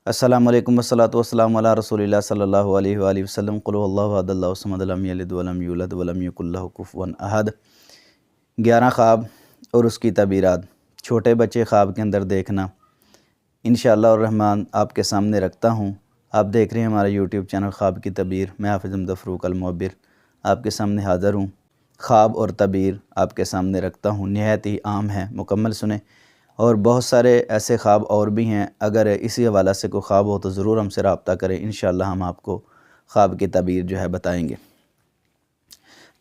السلام علیکم والصلاۃ والسلام علی رسول اللہ صلی اللہ علیہ وآلہ وسلم قل هو اللہ احد اللہ الصمد لم یلد ولم یولد ولم یکن لہ کفوا احد۔ 11 خواب اور اس کی تعبیرات۔ چھوٹے بچے خواب کے اندر دیکھنا انشاءاللہ الرحمن آپ کے سامنے رکھتا ہوں۔ آپ دیکھ رہے ہیں ہمارا یوٹیوب چینل خواب کی تعبیر۔ میں حافظ حمدہ فروق المعبر آپ کے سامنے حاضر ہوں۔ خواب اور تعبیر آپ کے سامنے رکھتا ہوں، نہایت ہی عام ہے، مکمل سنیں۔ اور بہت سارے ایسے خواب اور بھی ہیں، اگر اسی حوالہ سے کوئی خواب ہو تو ضرور ہم سے رابطہ کریں، انشاءاللہ ہم آپ کو خواب کی تعبیر جو ہے بتائیں گے۔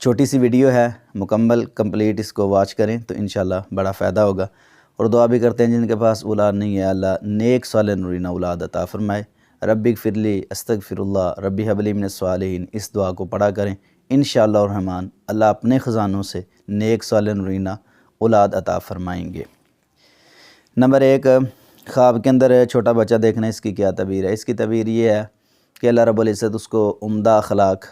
چھوٹی سی ویڈیو ہے، مکمل کمپلیٹ اس کو واچ کریں تو انشاءاللہ بڑا فائدہ ہوگا۔ اور دعا بھی کرتے ہیں جن کے پاس اولاد نہیں ہے، اللہ نیک صالح نورینہ اولاد عطا فرمائے۔ ربی اغفر لی استغفر اللہ ربی حب لی من الصالحین، اس دعا کو پڑھا کریں، انشاءاللہ الرحمن اللہ اپنے خزانوں سے نیک صالح نورینہ اولاد عطا فرمائیں گے۔ نمبر 1، خواب کے اندر چھوٹا بچہ دیکھنا، اس کی کیا تعبیر ہے؟ اس کی تعبیر یہ ہے کہ اللہ رب العزت اس کو عمدہ اخلاق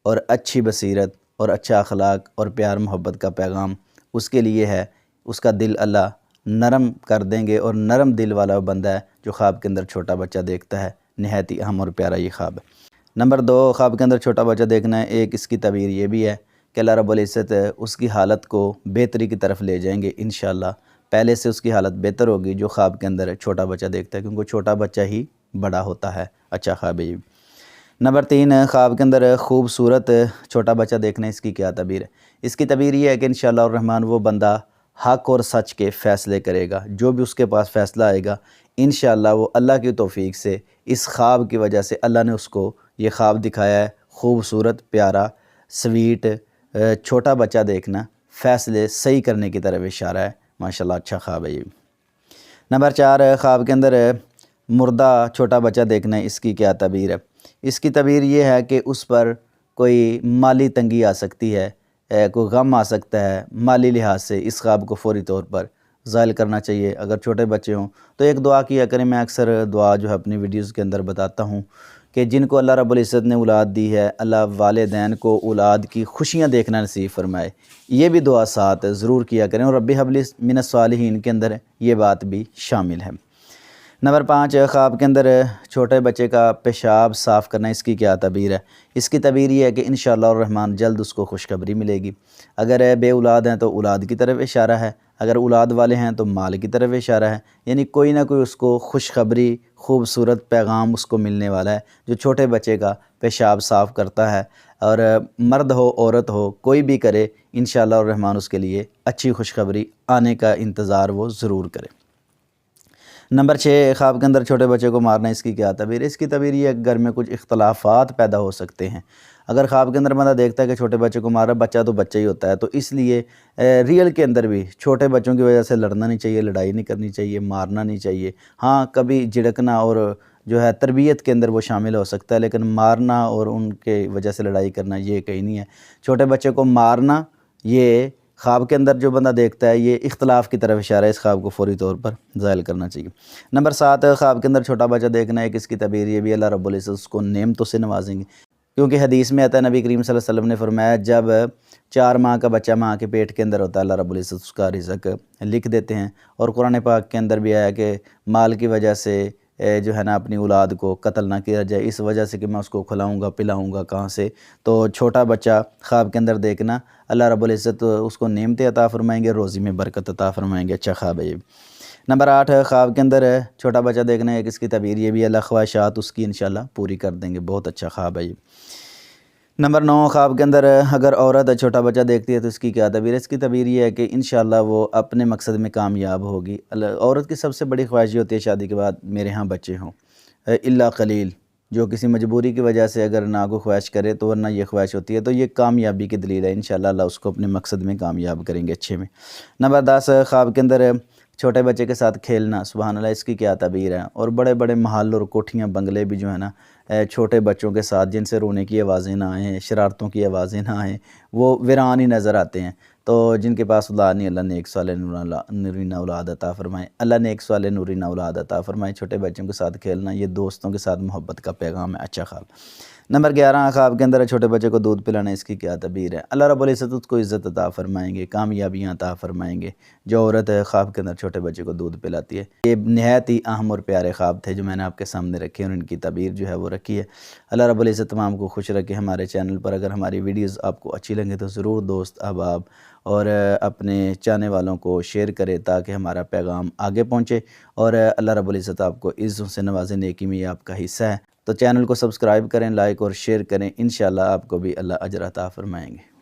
اور اچھی بصیرت اور اچھا اخلاق اور پیار محبت کا پیغام اس کے لیے ہے۔ اس کا دل اللہ نرم کر دیں گے، اور نرم دل والا وہ بندہ ہے جو خواب کے اندر چھوٹا بچہ دیکھتا ہے۔ نہایت ہی اہم اور پیارا یہ خواب ہے۔ نمبر 2، خواب کے اندر چھوٹا بچہ دیکھنا ہے، ایک اس کی تعبیر یہ بھی ہے کہ اللہ رب العزت اس کی حالت کو بہتری کی طرف لے جائیں گے انشاءاللہ۔ پہلے سے اس کی حالت بہتر ہوگی جو خواب کے اندر چھوٹا بچہ دیکھتا ہے، کیونکہ چھوٹا بچہ ہی بڑا ہوتا ہے۔ اچھا خواب ہے یہ۔ نمبر 3، خواب کے اندر خوبصورت چھوٹا بچہ دیکھنا، اس کی کیا تعبیر ہے؟ اس کی تعبیر یہ ہے کہ انشاءاللہ الرحمن وہ بندہ حق اور سچ کے فیصلے کرے گا۔ جو بھی اس کے پاس فیصلہ آئے گا انشاءاللہ وہ اللہ کی توفیق سے، اس خواب کی وجہ سے اللہ نے اس کو یہ خواب دکھایا ہے، خوبصورت پیارا سویٹ چھوٹا بچہ دیکھنا فیصلے صحیح کرنے کی طرف اشارہ ہے۔ ماشاءاللہ اچھا خواب ہے یہ۔ نمبر 4، خواب کے اندر مردہ چھوٹا بچہ دیکھنا ہے، اس کی کیا تعبیر ہے؟ اس کی تعبیر یہ ہے کہ اس پر کوئی مالی تنگی آ سکتی ہے، کوئی غم آ سکتا ہے مالی لحاظ سے۔ اس خواب کو فوری طور پر زائل کرنا چاہیے۔ اگر چھوٹے بچے ہوں تو ایک دعا کیا کریں، میں اکثر دعا جو ہے اپنی ویڈیوز کے اندر بتاتا ہوں کہ جن کو اللہ رب العزت نے اولاد دی ہے، اللہ والدین کو اولاد کی خوشیاں دیکھنا نصیب فرمائے۔ یہ بھی دعا ساتھ ضرور کیا کریں، اور ربی حب لی من الصالحین کے اندر یہ بات بھی شامل ہے۔ نمبر 5، خواب کے اندر چھوٹے بچے کا پیشاب صاف کرنا، اس کی کیا تعبیر ہے؟ اس کی تعبیر یہ ہے کہ انشاءاللہ الرحمن جلد اس کو خوشخبری ملے گی۔ اگر بے اولاد ہیں تو اولاد کی طرف اشارہ ہے، اگر اولاد والے ہیں تو مال کی طرف اشارہ ہے، یعنی کوئی نہ کوئی اس کو خوشخبری خوبصورت پیغام اس کو ملنے والا ہے جو چھوٹے بچے کا پیشاب صاف کرتا ہے۔ اور مرد ہو عورت ہو کوئی بھی کرے، انشاءاللہ الرحمن اس کے لیے اچھی خوشخبری آنے کا انتظار وہ ضرور کرے۔ نمبر 6، خواب کے اندر چھوٹے بچے کو مارنا، اس کی کیا تعبیر ہے؟ اس کی تعبیر یہ ہے کہ گھر میں کچھ اختلافات پیدا ہو سکتے ہیں۔ اگر خواب کے اندر بندہ دیکھتا ہے کہ چھوٹے بچے کو مارا، بچہ تو بچہ ہی ہوتا ہے، تو اس لیے ریئل کے اندر بھی چھوٹے بچوں کی وجہ سے لڑنا نہیں چاہیے، لڑائی نہیں کرنی چاہیے، مارنا نہیں چاہیے۔ ہاں کبھی جھڑکنا اور جو ہے تربیت کے اندر وہ شامل ہو سکتا ہے، لیکن مارنا اور ان کے وجہ سے لڑائی کرنا یہ کہیں نہیں ہے۔ چھوٹے بچے کو مارنا یہ خواب کے اندر جو بندہ دیکھتا ہے یہ اختلاف کی طرف اشارہ ہے، اس خواب کو فوری طور پر زائل کرنا چاہیے۔ نمبر 7، خواب کے اندر چھوٹا بچہ دیکھنا ہے، کس کی تعبیر یہ بھی اللہ رب العزت اس کو نعمتوں سے نوازیں گے، کیونکہ حدیث میں آتا ہے نبی کریم صلی اللہ علیہ وسلم نے فرمایا جب 4 ماہ کا بچہ ماں کے پیٹ کے اندر ہوتا ہے اللہ رب العزت اس کا رزق لکھ دیتے ہیں۔ اور قرآن پاک کے اندر بھی آیا کہ مال کی وجہ سے جو ہے نا اپنی اولاد کو قتل نہ کیا جائے، اس وجہ سے کہ میں اس کو کھلاؤں گا پلاؤں گا کہاں سے۔ تو چھوٹا بچہ خواب کے اندر دیکھنا، اللہ رب العزت اس کو نعمتیں عطا فرمائیں گے، روزی میں برکت عطا فرمائیں گے۔ اچھا خواب ہے یہ۔ نمبر 8، خواب کے اندر چھوٹا بچہ دیکھنا ہے، کس کی تعبیر یہ بھی اللہ خواہشات اس کی انشاءاللہ پوری کر دیں گے۔ بہت اچھا خواب ہے یہ۔ نمبر 9، خواب کے اندر اگر عورت چھوٹا بچہ دیکھتی ہے تو اس کی کیا تعبیر ہے؟ اس کی تعبیر یہ ہے کہ انشاءاللہ وہ اپنے مقصد میں کامیاب ہوگی۔ عورت کی سب سے بڑی خواہش یہ ہوتی ہے شادی کے بعد میرے ہاں بچے ہوں، الا قلیل جو کسی مجبوری کی وجہ سے اگر نہ کو خواہش کرے تو ورنہ یہ خواہش ہوتی ہے، تو یہ کامیابی کی دلیل ہے، انشاءاللہ اللہ اس کو اپنے مقصد میں کامیاب کریں گے اچھے میں۔ نمبر 10، خواب کے اندر چھوٹے بچے کے ساتھ کھیلنا، سبحان اللہ، اس کی کیا تعبیر ہے؟ اور بڑے بڑے محل اور کوٹھیاں بنگلے بھی جو ہے نا چھوٹے بچوں کے ساتھ جن سے رونے کی آوازیں نہ آئیں، شرارتوں کی آوازیں نہ آئیں، وہ ویران ہی نظر آتے ہیں۔ تو جن کے پاس اولاد نہیں، اللہ نیک صالح نورینہ اولاد عطا فرمائے، اللہ نیک صالح نورینہ اولاد عطا فرمائے۔ چھوٹے بچوں کے ساتھ کھیلنا یہ دوستوں کے ساتھ محبت کا پیغام ہے۔ اچھا خواب۔ نمبر 11 خواب کے اندر ہے چھوٹے بچے کو دودھ پلانا، اس کی کیا تعبیر ہے؟ اللہ رب العزت اس کو عزت عطا فرمائیں گے، کامیابیاں عطا فرمائیں گے۔ جو عورت ہے خواب کے اندر چھوٹے بچے کو دودھ پلاتی ہے، یہ نہایت ہی اہم اور پیارے خواب تھے جو میں نے آپ کے سامنے رکھے اور ان کی تعبیر جو ہے وہ رکھی ہے۔ اللہ رب العزت تمام کو خوش رکھے۔ ہمارے چینل پر اگر ہماری ویڈیوز آپ کو اچھی لگیں تو ضرور دوست احباب اور اپنے چاہنے والوں کو شیئر کرے تاکہ ہمارا پیغام آگے پہنچے، اور اللہ رب العزت آپ کو عزت سے نوازے، نیکی میں یہ آپ کا حصہ ہے۔ تو چینل کو سبسکرائب کریں، لائک اور شیئر کریں، انشاءاللہ آپ کو بھی اللہ اجر عطا فرمائیں گے۔